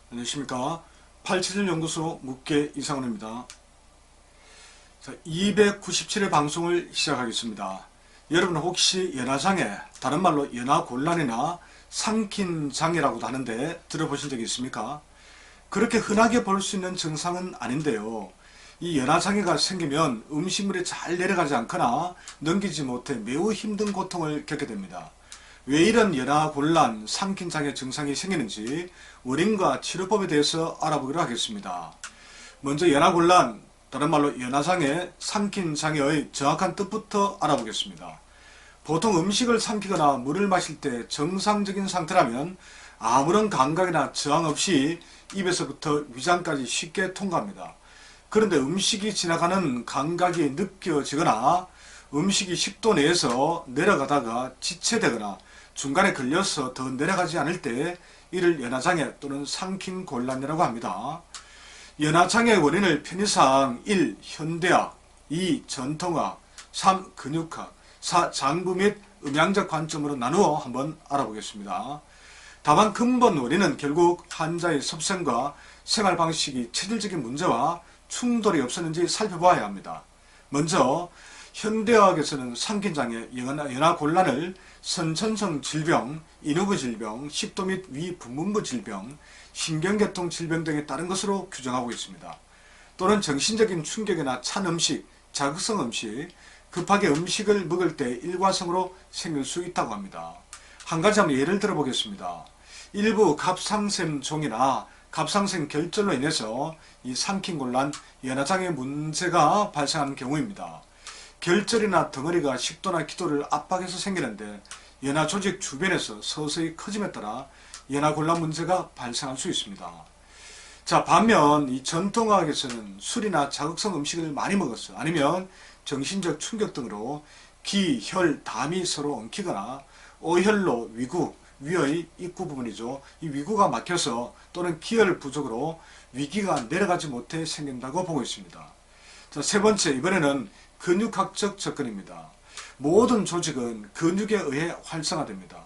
안녕하십니까. 877 연구소 묵계 이상훈입니다. 자, 297회 방송을 시작하겠습니다. 여러분 혹시 연하장애, 다른 말로 연하곤란이나 삼킨장애라고도 하는데 들어보신 적이 있습니까? 그렇게 흔하게 볼 수 있는 증상은 아닌데요. 이 연하장애가 생기면 음식물이 잘 내려가지 않거나 넘기지 못해 매우 힘든 고통을 겪게 됩니다. 왜 이런 연하곤란, 삼킨장애 증상이 생기는지 원인과 치료법에 대해서 알아보기로 하겠습니다. 먼저 연하곤란, 다른 말로 연하장애, 삼킨장애의 정확한 뜻부터 알아보겠습니다. 보통 음식을 삼키거나 물을 마실 때 정상적인 상태라면 아무런 감각이나 저항 없이 입에서부터 위장까지 쉽게 통과합니다. 그런데 음식이 지나가는 감각이 느껴지거나 음식이 식도 내에서 내려가다가 지체되거나 중간에 걸려서 더 내려가지 않을 때 이를 연하장애 또는 삼킨곤란이라고 합니다. 연하장애의 원인을 편의상 1. 현대학, 2. 전통학, 3. 근육학, 4. 장부 및 음양적 관점으로 나누어 한번 알아보겠습니다. 다만 근본 원인은 결국 환자의 습성과 생활 방식이 체질적인 문제와 충돌이 없었는지 살펴봐야 합니다. 먼저 현대의학에서는 삼킨장애, 연하곤란을 선천성 질병, 인후부 질병, 식도 및 위분문부 질병, 신경계통 질병 등에 따른 것으로 규정하고 있습니다. 또는 정신적인 충격이나 찬 음식, 자극성 음식, 급하게 음식을 먹을 때 일과성으로 생길 수 있다고 합니다. 한 가지 한번 예를 들어보겠습니다. 일부 갑상샘 종이나 갑상샘 결절로 인해서 이 삼킨곤란, 연하장애 문제가 발생하는 경우입니다. 결절이나 덩어리가 식도나 기도를 압박해서 생기는데 연하 조직 주변에서 서서히 커짐에 따라 연하곤란 문제가 발생할 수 있습니다. 자, 반면 이 전통의학에서는 술이나 자극성 음식을 많이 먹었어 아니면 정신적 충격 등으로 기, 혈, 담이 서로 엉키거나 오혈로 위구, 위의 입구 부분이죠. 이 위구가 막혀서 또는 기혈 부족으로 위기가 내려가지 못해 생긴다고 보고 있습니다. 자, 세 번째, 이번에는 근육학적 접근입니다. 모든 조직은 근육에 의해 활성화됩니다.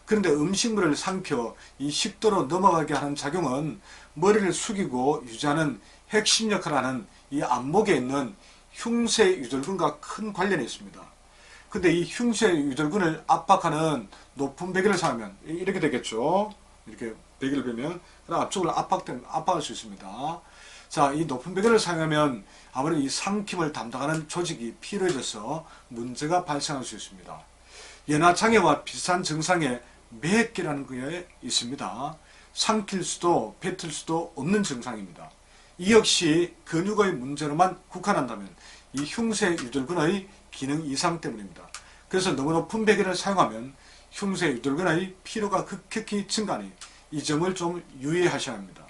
그런데 음식물을 삼켜 이 식도로 넘어가게 하는 작용은 머리를 숙이고 유지하는 핵심 역할을 하는 이 안목에 있는 흉쇄유절근과 큰 관련이 있습니다. 근데 이 흉쇄유절근을 압박하는 높은 베개를 사용하면 이렇게 되겠죠. 이렇게 베개를 베면 앞쪽을 압박할 수 있습니다. 자, 이 높은 베개를 사용하면 아무래도 이 삼킴을 담당하는 조직이 피로해져서 문제가 발생할 수 있습니다. 연하장애와 비슷한 증상에 매혹기라는 게 있습니다. 삼킬 수도 뱉을 수도 없는 증상입니다. 이 역시 근육의 문제로만 국한한다면 이 흉쇄유절근의 기능 이상 때문입니다. 그래서 너무 높은 베개를 사용하면 흉쇄유절근의 피로가 급격히 증가하니 이 점을 좀 유의하셔야 합니다.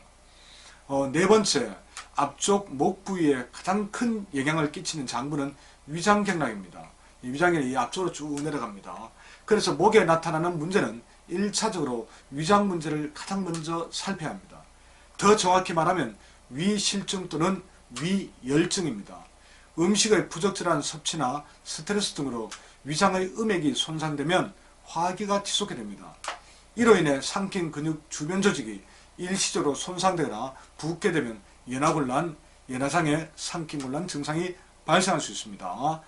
네 번째, 앞쪽 목 부위에 가장 큰 영향을 끼치는 장부는 위장경락입니다. 이 위장이 앞쪽으로 쭉 내려갑니다. 그래서 목에 나타나는 문제는 1차적으로 위장 문제를 가장 먼저 살펴야 합니다. 더 정확히 말하면 위실증 또는 위열증입니다. 음식의 부적절한 섭취나 스트레스 등으로 위장의 음액이 손상되면 화기가 치솟게 됩니다. 이로 인해 삼킨 근육 주변 조직이 일시적으로 손상되거나 붓게 되면 연하곤란, 연하장애, 삼킨곤란 증상이 발생할 수 있습니다.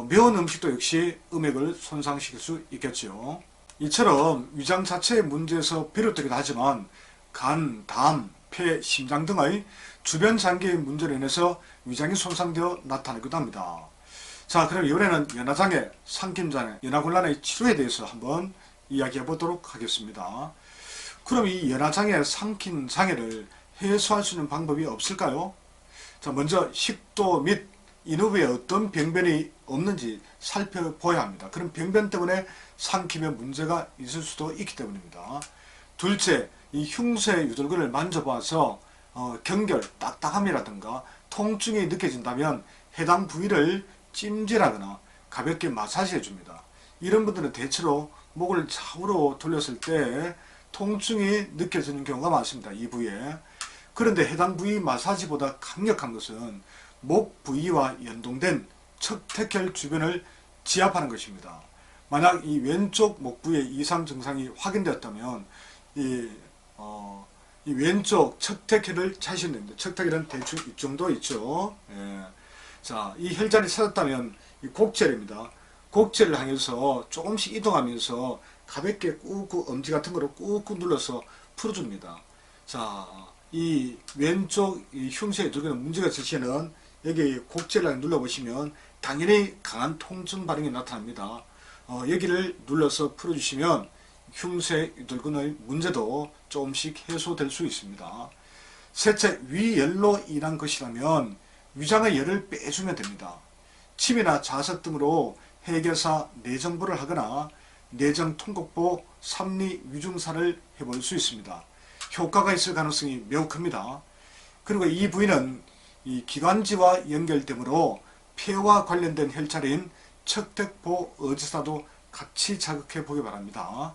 매운 음식도 역시 음액을 손상시킬 수 있겠죠. 이처럼 위장 자체의 문제에서 비롯되기도 하지만 간, 담, 폐, 심장 등의 주변 장기의 문제로 인해서 위장이 손상되어 나타나기도 합니다. 자, 그럼 이번에는 연하장애, 삼킨장애, 연하곤란의 치료에 대해서 한번 이야기해 보도록 하겠습니다. 그럼 이 연하장애, 삼킨장애를 해소할 수 있는 방법이 없을까요? 자, 먼저 식도 및 인후부에 어떤 병변이 없는지 살펴봐야 합니다. 그럼 병변 때문에 삼킴에 문제가 있을 수도 있기 때문입니다. 둘째, 이 흉쇄유절근을 만져봐서 경결, 딱딱함이라든가 통증이 느껴진다면 해당 부위를 찜질하거나 가볍게 마사지 해줍니다. 이런 분들은 대체로 목을 좌우로 돌렸을 때 통증이 느껴지는 경우가 많습니다. 이 부위에. 그런데 해당 부위 마사지보다 강력한 것은 목 부위와 연동된 척태혈 주변을 지압하는 것입니다. 만약 이 왼쪽 목 부위에 이상 증상이 확인되었다면 이 이 왼쪽 척택혈을 찾으시면 됩니다. 척택혈은 대충 이 정도 있죠. 예. 자, 이 혈자리 찾았다면 이 곡절입니다. 곡절을 향해서 조금씩 이동하면서 가볍게 꾹꾹 엄지 같은 거로 꾹꾹 눌러서 풀어줍니다. 자, 이 왼쪽 이 흉쇄에 들어가는 문제가 있을 시에는 여기 곡절을 눌러보시면 당연히 강한 통증 반응이 나타납니다. 여기를 눌러서 풀어주시면 흉쇄 유돌근의 문제도 조금씩 해소될 수 있습니다. 셋째, 위열로 인한 것이라면 위장의 열을 빼주면 됩니다. 침이나 자석 등으로 해결사 내정보를 하거나 내정통곡보 삼리 위중사를 해볼 수 있습니다. 효과가 있을 가능성이 매우 큽니다. 그리고 이 부위는 이 기관지와 연결되므로 폐와 관련된 혈자리인 척택보 어지사도 같이 자극해 보기 바랍니다.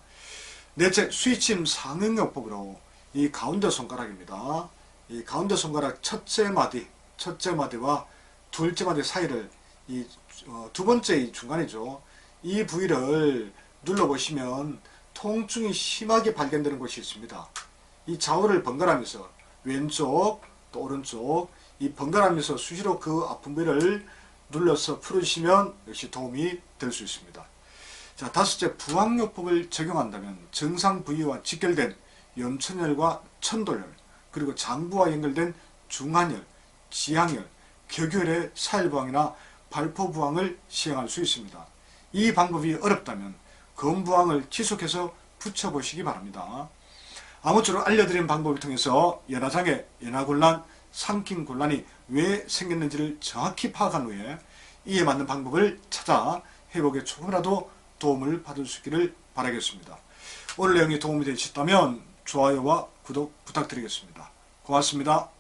넷째, 수의침 상응요법으로 이 가운데 손가락입니다. 이 가운데 손가락 첫째 마디와 둘째 마디 사이를 이 두 번째 이 중간이죠. 이 부위를 눌러보시면 통증이 심하게 발견되는 곳이 있습니다. 이 좌우를 번갈아가면서 왼쪽 또 오른쪽 이 번갈아가면서 수시로 그 아픈 부위를 눌러서 풀어주시면 역시 도움이 될 수 있습니다. 자, 다섯째, 부항요법을 적용한다면 정상 부위와 직결된 염천혈과 천도혈, 그리고 장부와 연결된 중한혈, 지항혈, 격혈의 사혈부항이나 발포부항을 시행할 수 있습니다. 이 방법이 어렵다면 검부항을 지속해서 붙여보시기 바랍니다. 아무쪼록 알려드린 방법을 통해서 연화장애, 연화곤란, 삼킴곤란이 왜 생겼는지를 정확히 파악한 후에 이에 맞는 방법을 찾아 회복에 조금이라도 도움을 받을 수 있기를 바라겠습니다. 오늘 내용이 도움이 되셨다면 좋아요와 구독 부탁드리겠습니다. 고맙습니다.